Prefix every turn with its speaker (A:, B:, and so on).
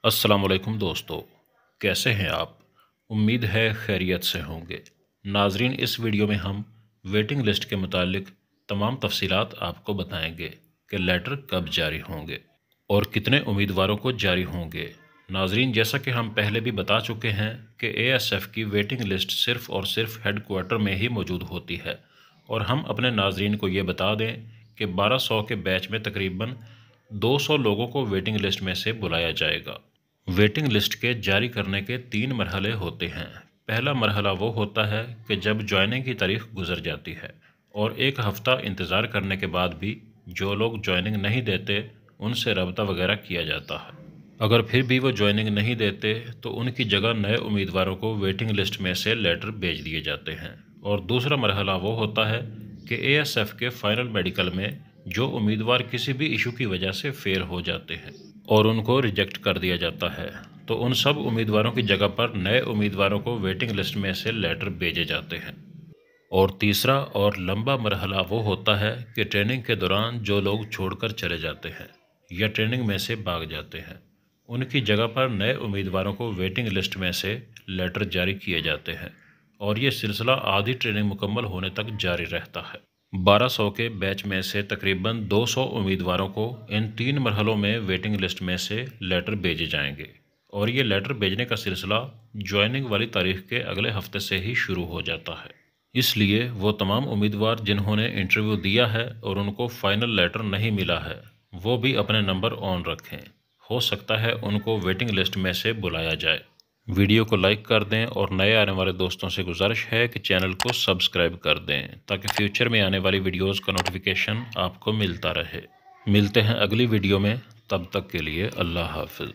A: السلام علیکم دوستو، کیسے ہیں آپ؟ امید ہے خیریت سے ہوں گے۔ ناظرین، اس ویڈیو میں ہم ویٹنگ لسٹ کے متعلق تمام تفصیلات آپ کو بتائیں گے کہ لیٹر کب جاری ہوں گے اور کتنے امیدواروں کو جاری ہوں گے۔ ناظرین، جیسا کہ ہم پہلے بھی بتا چکے ہیں کہ اے ایس ایف کی ویٹنگ لسٹ صرف اور صرف ہیڈ کوارٹر میں ہی موجود ہوتی ہے، اور ہم اپنے ناظرین کو یہ بتا دیں کہ 1200 کے بیچ میں تقریباً 200 لوگوں کو ویٹنگ لسٹ میں سے بلایا جائے گا۔ ویٹنگ لسٹ کے جاری کرنے کے 3 مرحلے ہوتے ہیں۔ پہلا مرحلہ وہ ہوتا ہے کہ جب جوائننگ کی تاریخ گزر جاتی ہے اور 1 ہفتہ انتظار کرنے کے بعد بھی جو لوگ جوائننگ نہیں دیتے ان سے رابطہ وغیرہ کیا جاتا ہے۔ اگر پھر بھی وہ جوائننگ نہیں دیتے تو ان کی جگہ نئے امیدواروں کو ویٹنگ لسٹ میں سے لیٹر بھیج دیے جاتے ہیں۔ اور دوسرا مرحلہ وہ ہوتا ہے کہ اے ایس ایف کے فائنل میڈیکل میں جو امیدوار کسی بھی ایشو کی وجہ سے فیل ہو جاتے ہیں اور ان کو ریجیکٹ کر دیا جاتا ہے، تو ان سب امیدواروں کی جگہ پر نئے امیدواروں کو ویٹنگ لسٹ میں سے لیٹر بھیجے جاتے ہیں۔ اور تیسرا اور لمبا مرحلہ وہ ہوتا ہے کہ ٹریننگ کے دوران جو لوگ چھوڑ کر چلے جاتے ہیں یا ٹریننگ میں سے بھاگ جاتے ہیں ان کی جگہ پر نئے امیدواروں کو ویٹنگ لسٹ میں سے لیٹر جاری کیے جاتے ہیں، اور یہ سلسلہ آدھی ٹریننگ مکمل ہونے تک جاری رہتا ہے۔ 1200 کے بیچ میں سے تقریباً 200 امیدواروں کو ان 3 مرحلوں میں ویٹنگ لسٹ میں سے لیٹر بھیجے جائیں گے، اور یہ لیٹر بھیجنے کا سلسلہ جوائننگ والی تاریخ کے اگلے ہفتے سے ہی شروع ہو جاتا ہے۔ اس لیے وہ تمام امیدوار جنہوں نے انٹرویو دیا ہے اور ان کو فائنل لیٹر نہیں ملا ہے وہ بھی اپنے نمبر آن رکھیں، ہو سکتا ہے ان کو ویٹنگ لسٹ میں سے بلایا جائے۔ ویڈیو کو لائک کر دیں اور نئے آنے والے دوستوں سے گزارش ہے کہ چینل کو سبسکرائب کر دیں تاکہ فیوچر میں آنے والی ویڈیوز کا نوٹیفیکیشن آپ کو ملتا رہے۔ ملتے ہیں اگلی ویڈیو میں، تب تک کے لیے اللہ حافظ۔